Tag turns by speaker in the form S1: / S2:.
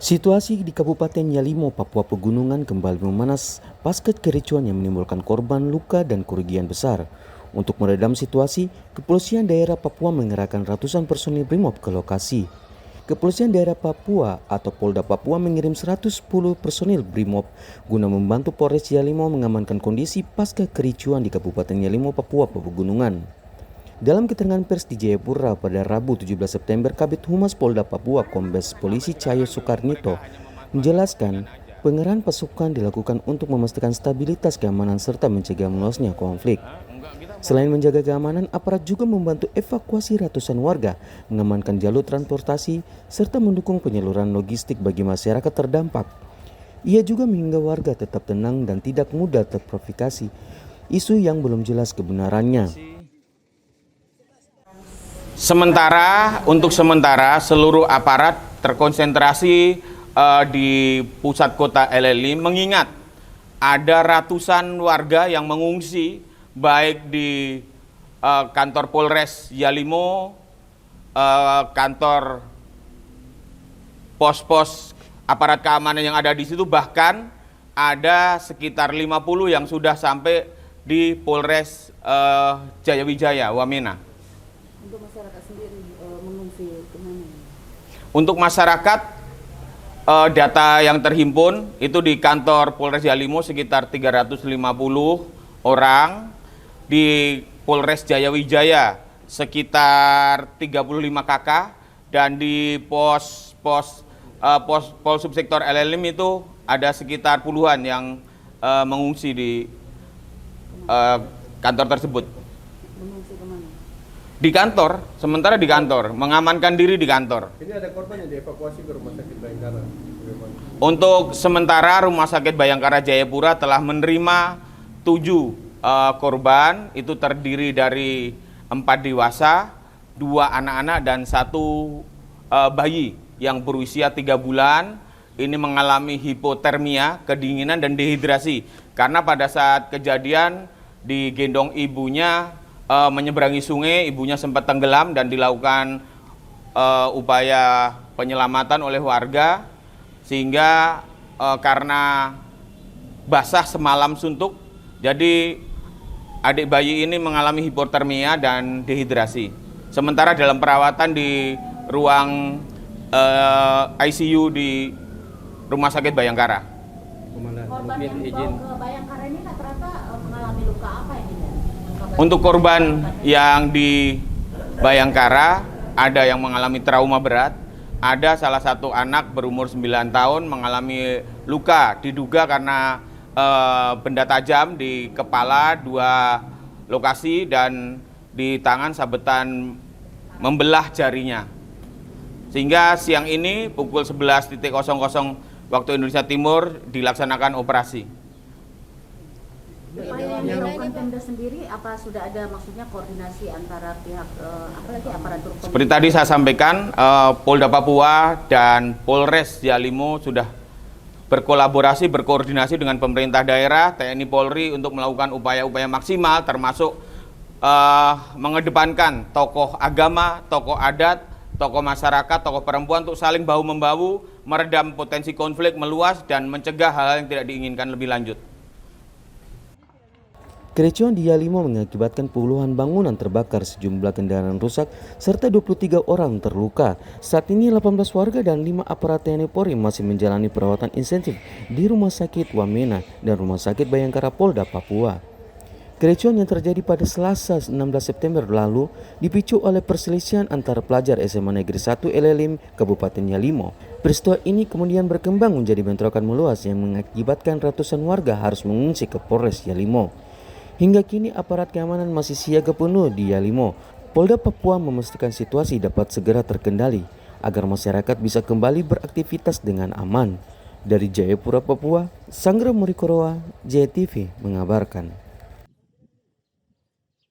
S1: Situasi di Kabupaten Yalimo, Papua Pegunungan kembali memanas pasca kericuan yang menimbulkan korban luka dan kerugian besar. Untuk meredam situasi, Kepolisian Daerah Papua mengerahkan ratusan personil BRIMOB ke lokasi. Kepolisian Daerah Papua atau Polda Papua mengirim 110 personil BRIMOB guna membantu Polres Yalimo mengamankan kondisi pasca kericuan di Kabupaten Yalimo, Papua Pegunungan. Dalam keterangan pers di Jayapura pada Rabu 17 September, Kabid Humas Polda Papua Kombes Polisi Cahyo Soekarnito menjelaskan pengerahan pasukan dilakukan untuk memastikan stabilitas keamanan serta mencegah meluasnya konflik. Selain menjaga keamanan, aparat juga membantu evakuasi ratusan warga, mengamankan jalur transportasi, serta mendukung penyaluran logistik bagi masyarakat terdampak. Ia juga mengimbau warga tetap tenang dan tidak mudah terprovokasi isu yang belum jelas kebenarannya.
S2: Untuk sementara seluruh aparat terkonsentrasi di pusat kota El Elim, mengingat ada ratusan warga yang mengungsi baik di kantor Polres Yalimo, kantor pos-pos aparat keamanan yang ada di situ, bahkan ada sekitar 50 yang sudah sampai di Polres Jayawijaya, Wamena.
S3: Untuk masyarakat sendiri mengungsi kemana?
S2: Untuk masyarakat, data yang terhimpun itu di kantor Polres Yalimo sekitar 350 orang, di Polres Jayawijaya sekitar 35 kakak, dan di pos subsektor El Elim itu ada sekitar puluhan yang mengungsi di kantor tersebut.
S3: Mengungsi kemana?
S2: Di kantor, sementara di kantor, mengamankan diri di kantor.
S4: Ini ada korban yang dievakuasi ke Rumah Sakit Bayangkara.
S2: Untuk sementara Rumah Sakit Bayangkara Jayapura telah menerima 7 korban, itu terdiri dari 4 dewasa, 2 anak-anak, dan 1 bayi yang berusia 3 bulan. Ini mengalami hipotermia, kedinginan, dan dehidrasi. Karena pada saat kejadian digendong ibunya menyeberangi sungai, ibunya sempat tenggelam dan dilakukan upaya penyelamatan oleh warga, sehingga karena basah semalam suntuk, jadi adik bayi ini mengalami hipotermia dan dehidrasi. Sementara dalam perawatan di ruang ICU di Rumah Sakit Bayangkara.
S3: Korban yang dibawa ke Bayangkara ini rata-rata mengalami luka apa ini?
S2: Untuk korban yang di Bayangkara, ada yang mengalami trauma berat, ada salah satu anak berumur 9 tahun mengalami luka, diduga karena benda tajam di kepala 2 lokasi dan di tangan sabetan membelah jarinya. Sehingga siang ini pukul 11.00 waktu Indonesia Timur dilaksanakan operasi.
S3: Upaya yang dilakukan Pemda sendiri, apa sudah ada maksudnya koordinasi antara pihak apalagi aparatur?
S2: Seperti tadi saya sampaikan, Polda Papua dan Polres Yalimo sudah berkolaborasi, berkoordinasi dengan pemerintah daerah, TNI Polri untuk melakukan upaya-upaya maksimal, termasuk mengedepankan tokoh agama, tokoh adat, tokoh masyarakat, tokoh perempuan untuk saling bahu-membahu, meredam potensi konflik meluas dan mencegah hal-hal yang tidak diinginkan lebih lanjut.
S1: Kericuan di Yalimo mengakibatkan puluhan bangunan terbakar, sejumlah kendaraan rusak, serta 23 orang terluka. Saat ini 18 warga dan 5 aparat TNI Polri masih menjalani perawatan intensif di Rumah Sakit Wamena dan Rumah Sakit Bayangkara Polda Papua. Kericuan yang terjadi pada Selasa 16 September lalu dipicu oleh perselisihan antara pelajar SMA Negeri 1 El Elim, Kabupaten Yalimo. Peristiwa ini kemudian berkembang menjadi bentrokan meluas yang mengakibatkan ratusan warga harus mengungsi ke Polres Yalimo. Hingga kini aparat keamanan masih siaga penuh di Yalimo. Polda Papua memastikan situasi dapat segera terkendali agar masyarakat bisa kembali beraktivitas dengan aman. Dari Jayapura, Papua, Sanggra Murikoroa, JTV mengabarkan.